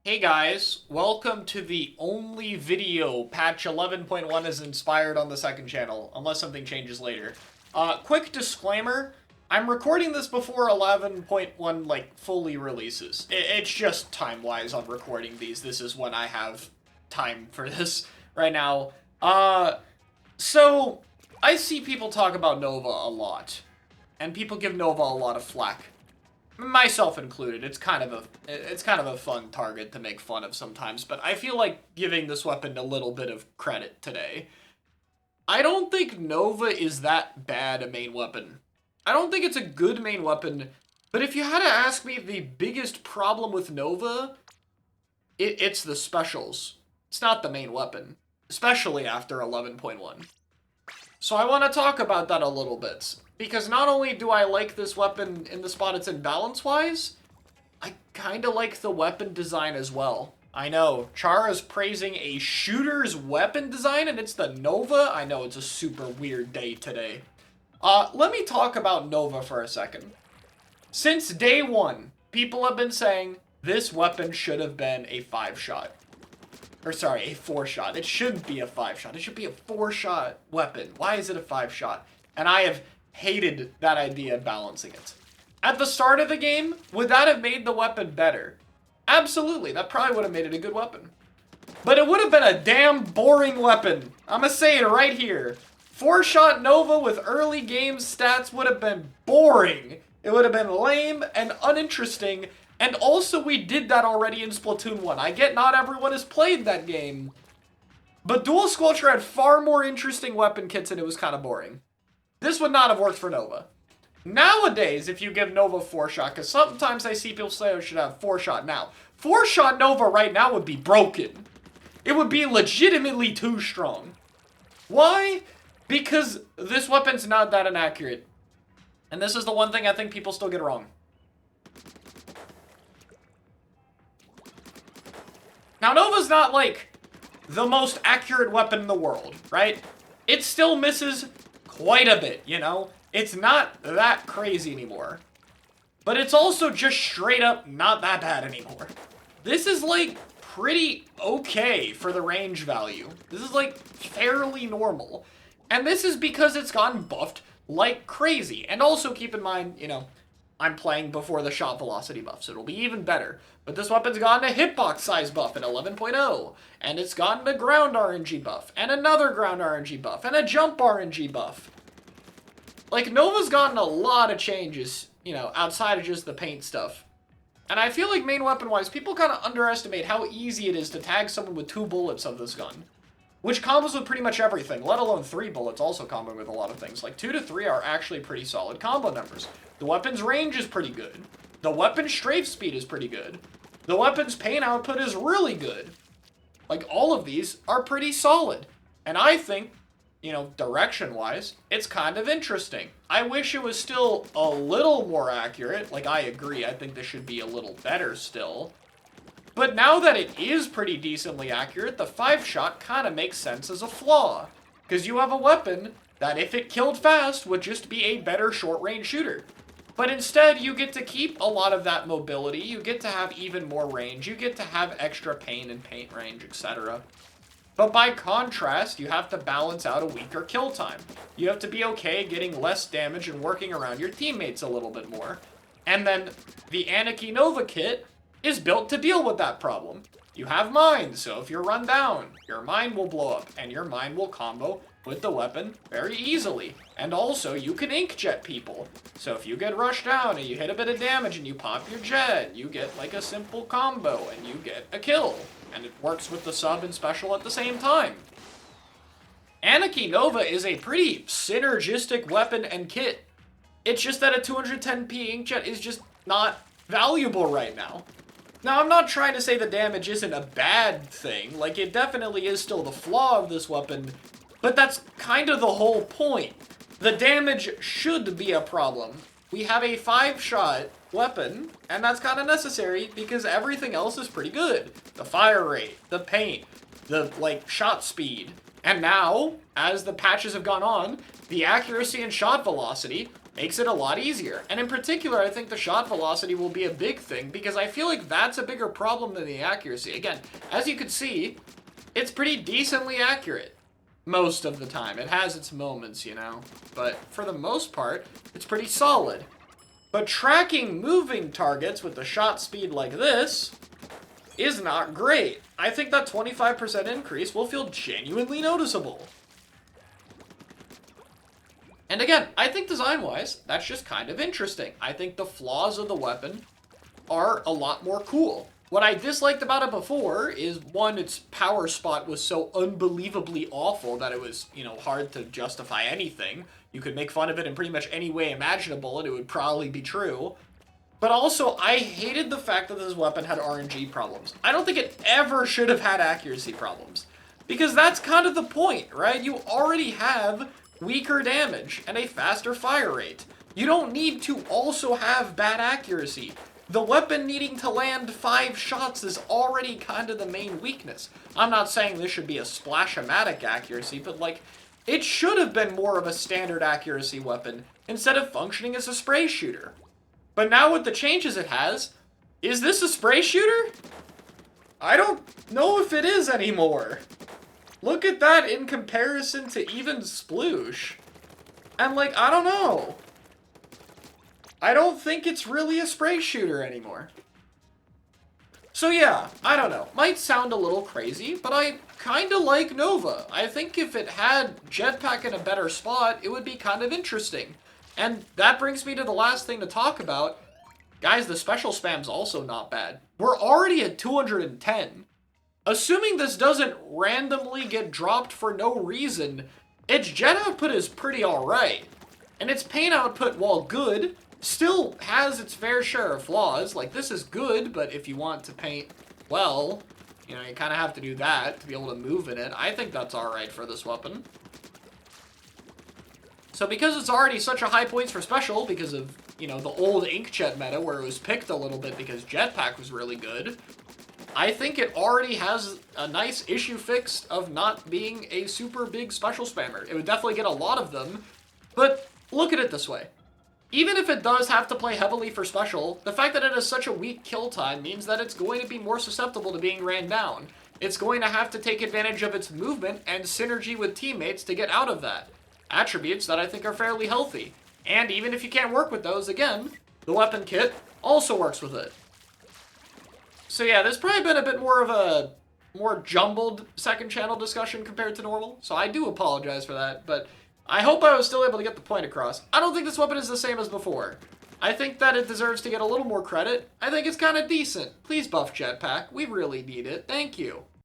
Hey guys, welcome to the only video patch 11.1 is inspired on the second channel, unless something changes later. Quick disclaimer, I'm recording this before 11.1 fully releases. It's just time-wise on recording these. This is when I have time for this right now. So I see people talk about Nova a lot, and people give Nova a lot of flack. Myself included. It's kind of a fun target to make fun of sometimes, but I feel like giving this weapon a little bit of credit today. I don't think Nova is that bad a main weapon. I don't think it's a good main weapon, but if you had to ask me the biggest problem with Nova, it's the specials. It's not the main weapon, especially after 11.1. So I want to talk about that a little bit. Because not only do I like this weapon in the spot it's in balance-wise, I kinda like the weapon design as well. I know, Chara's praising a shooter's weapon design and it's the Nova? I know, it's a super weird day today. Let me talk about Nova for a second. Since day one, people have been saying this weapon should have been a 5-shot. Or sorry, a 4-shot. It shouldn't be a 5-shot. It should be a 4-shot weapon. Why is it a 5-shot? And I have hated that idea of balancing it. At the start of the game, would that have made the weapon better? Absolutely, that probably would have made it a good weapon. But it would have been a damn boring weapon. I'm gonna say it right here. 4-shot Nova with early game stats would have been boring. It would have been lame and uninteresting, and also we did that already in Splatoon 1. I get not everyone has played that game, but Dual Squelcher had far more interesting weapon kits and it was kind of boring. This would not have worked for Nova. Nowadays, if you give Nova 4-shot, because sometimes I see people say I should have 4-shot now. 4-shot Nova right now would be broken. It would be legitimately too strong. Why? Because this weapon's not that inaccurate. And this is the one thing I think people still get wrong. Now, Nova's not, the most accurate weapon in the world, right? It still misses quite a bit, you know? It's not that crazy anymore. But it's also just straight up not that bad anymore. This is, pretty okay for the range value. This is, fairly normal. And this is because it's gotten buffed like crazy. And also keep in mind, you know, I'm playing before the shot velocity buff, so it'll be even better. But this weapon's gotten a hitbox size buff in 11.0, and it's gotten a ground RNG buff, and another ground RNG buff, and a jump RNG buff. Nova's gotten a lot of changes, you know, outside of just the paint stuff. And I feel like main weapon-wise, people kind of underestimate how easy it is to tag someone with 2 bullets of this gun. Which combos with pretty much everything, let alone 3 bullets also combo with a lot of things. 2 to 3 are actually pretty solid combo numbers. The weapon's range is pretty good. The weapon's strafe speed is pretty good. The weapon's paint output is really good. All of these are pretty solid. And I think, you know, direction-wise, it's kind of interesting. I wish it was still a little more accurate. I agree, I think this should be a little better still. But now that it is pretty decently accurate, the 5-shot kind of makes sense as a flaw. Because you have a weapon that, if it killed fast, would just be a better short-range shooter. But instead, you get to keep a lot of that mobility, you get to have even more range, you get to have extra pain and paint range, etc. But by contrast, you have to balance out a weaker kill time. You have to be okay getting less damage and working around your teammates a little bit more. And then the Anarchy Nova kit is built to deal with that problem. You have mines, so if you're run down, your mine will blow up, and your mine will combo with the weapon very easily. And also, you can inkjet people. So if you get rushed down and you hit a bit of damage and you pop your jet, you get a simple combo and you get a kill. And it works with the sub and special at the same time. Anarchy Nova is a pretty synergistic weapon and kit. It's just that a 210p inkjet is just not valuable right now. Now, I'm not trying to say the damage isn't a bad thing. It definitely is still the flaw of this weapon, but that's kind of the whole point. The damage should be a problem. We have a 5-shot weapon, and that's kind of necessary because everything else is pretty good. The fire rate, the paint, the, shot speed. And now, as the patches have gone on, the accuracy and shot velocity, makes it a lot easier. And in particular, I think the shot velocity will be a big thing, because I feel like that's a bigger problem than the accuracy. Again, as you can see, it's pretty decently accurate most of the time. It has its moments, you know, but for the most part, it's pretty solid. But tracking moving targets with the shot speed like this is not great. I think that 25% increase will feel genuinely noticeable. And again, I think design-wise, that's just kind of interesting. I think the flaws of the weapon are a lot more cool. What I disliked about it before is, one, its power spot was so unbelievably awful that it was, you know, hard to justify anything. You could make fun of it in pretty much any way imaginable, and it would probably be true. But also, I hated the fact that this weapon had RNG problems. I don't think it ever should have had accuracy problems, because that's kind of the point, right? You already have weaker damage and a faster fire rate. You don't need to also have bad accuracy. The weapon needing to land 5 shots is already kind of the main weakness. I'm not saying this should be a splash-o-matic accuracy, but like, it should have been more of a standard accuracy weapon instead of functioning as a spray shooter. But now with the changes it has, is this a spray shooter? I don't know if it is anymore. Look at that in comparison to even Sploosh. And like, I don't know. I don't think it's really a spray shooter anymore. So yeah, I don't know. Might sound a little crazy, but I kind of like Nova. I think if it had Jetpack in a better spot, it would be kind of interesting. And that brings me to the last thing to talk about. Guys, the special spam's also not bad. We're already at 210. Assuming this doesn't randomly get dropped for no reason, its jet output is pretty alright. And its paint output, while good, still has its fair share of flaws. Like, this is good, but if you want to paint well, you know, you kind of have to do that to be able to move in it. I think that's alright for this weapon. So because it's already such a high points for special, because of, you know, the old inkjet meta where it was picked a little bit because Jetpack was really good, I think it already has a nice issue fixed of not being a super big special spammer. It would definitely get a lot of them, but look at it this way. Even if it does have to play heavily for special, the fact that it has such a weak kill time means that it's going to be more susceptible to being ran down. It's going to have to take advantage of its movement and synergy with teammates to get out of that. Attributes that I think are fairly healthy. And even if you can't work with those, again, the weapon kit also works with it. So yeah, there's probably been a bit more of a more jumbled second channel discussion compared to normal, so I do apologize for that, but I hope I was still able to get the point across. I don't think this weapon is the same as before. I think that it deserves to get a little more credit. I think it's kind of decent. Please buff Jetpack. We really need it. Thank you.